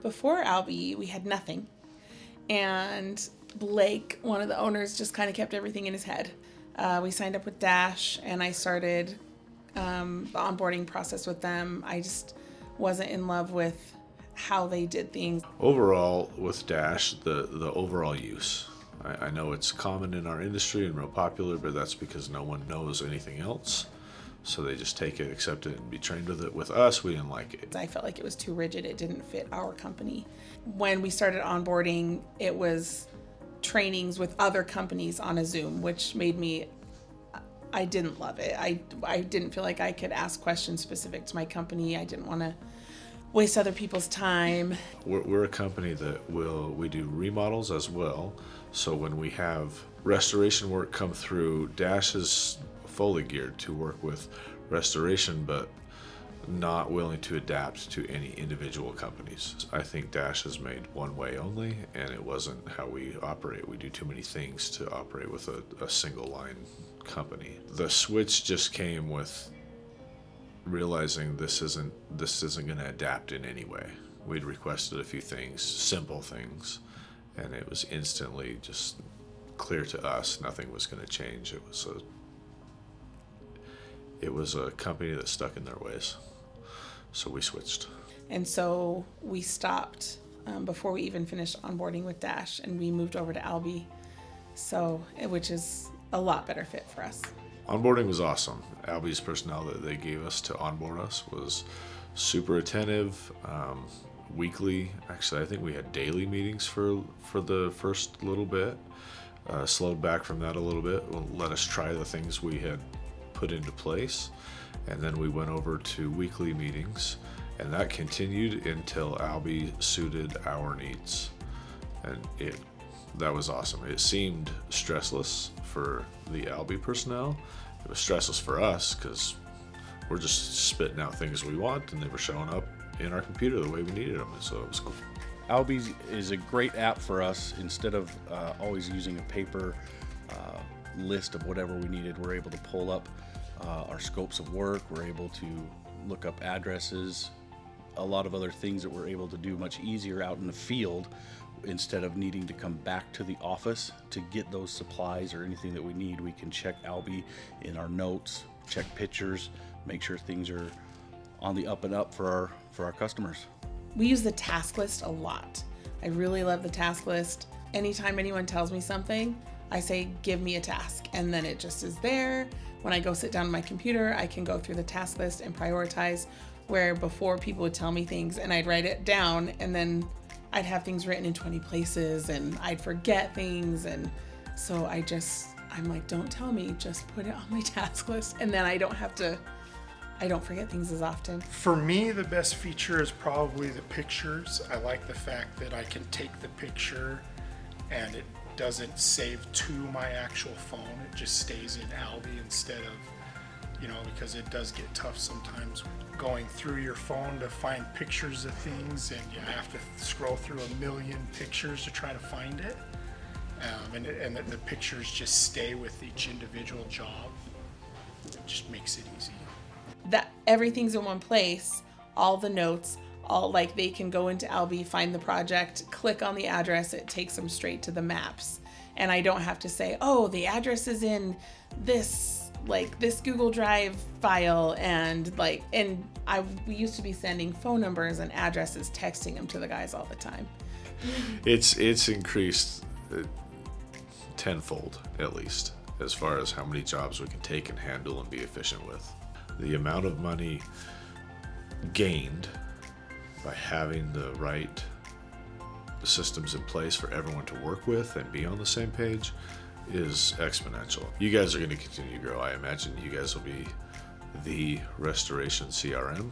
Before Albi, we had nothing. And Blake, one of the owners, just kind of kept everything in his head. We signed up with Dash, and I started the onboarding process with them. I just wasn't in love with how they did things. Overall, with Dash, the overall use. I know it's common in our industry and real popular, but that's because no one knows anything else. So they just take it, accept it, and be trained with it. With us, we didn't like it. I felt like it was too rigid. It didn't fit our company. When we started onboarding, it was trainings with other companies on a Zoom, which made me, I didn't love it. I didn't feel like I could ask questions specific to my company. I didn't want to waste other people's time. We're a company that we do remodels as well. So when we have restoration work come through, Dash is fully geared to work with restoration, but not willing to adapt to any individual companies. I think Dash is made one way only, and it wasn't how we operate. We do too many things to operate with a single line company. The switch just came with realizing this isn't going to adapt in any way. We'd requested a few things, simple things, and it was instantly just clear to us nothing was going to change. It was a company that stuck in their ways. So we switched. And so we stopped before we even finished onboarding with Dash, and we moved over to Albi, which is a lot better fit for us. Onboarding was awesome. Albi's personnel that they gave us to onboard us was super attentive. Weekly, actually, I think we had daily meetings for the first little bit. Slowed back from that a little bit. Let us try the things we had put into place, and then we went over to weekly meetings, and that continued until Albi suited our needs, and that was awesome. It seemed stressless for the Albi personnel. It was stressless for us because we're just spitting out things we want, and they were showing up in our computer the way we needed them, so it was cool. Albi is a great app for us. Instead of always using a paper list of whatever we needed, we're able to pull up our scopes of work. We're able to look up addresses, a lot of other things that we're able to do much easier out in the field instead of needing to come back to the office to get those supplies or anything that we need. We can check Albi in our notes, check pictures, make sure things are on the up and up for our customers. We use the task list a lot. I really love the task list. Anytime anyone tells me something, I say, give me a task, and then it just is there. When I go sit down on my computer, I can go through the task list and prioritize, where before people would tell me things and I'd write it down, and then I'd have things written in 20 places and I'd forget things. And so I'm like, don't tell me, just put it on my task list, and then I don't forget things as often. For me, the best feature is probably the pictures. I like the fact that I can take the picture and it doesn't save to my actual phone. It just stays in Albi instead of, because it does get tough sometimes going through your phone to find pictures of things, and you have to scroll through a million pictures to try to find it. And the pictures just stay with each individual job. It just makes it easy. That everything's in one place, all the notes, they can go into Albi, find the project, click on the address, it takes them straight to the maps. And I don't have to say, oh, the address is in this Google Drive file, we used to be sending phone numbers and addresses, texting them to the guys all the time. It's increased tenfold, at least, as far as how many jobs we can take and handle and be efficient with. The amount of money gained by having the right systems in place for everyone to work with and be on the same page is exponential. You guys are going to continue to grow. I imagine you guys will be the restoration CRM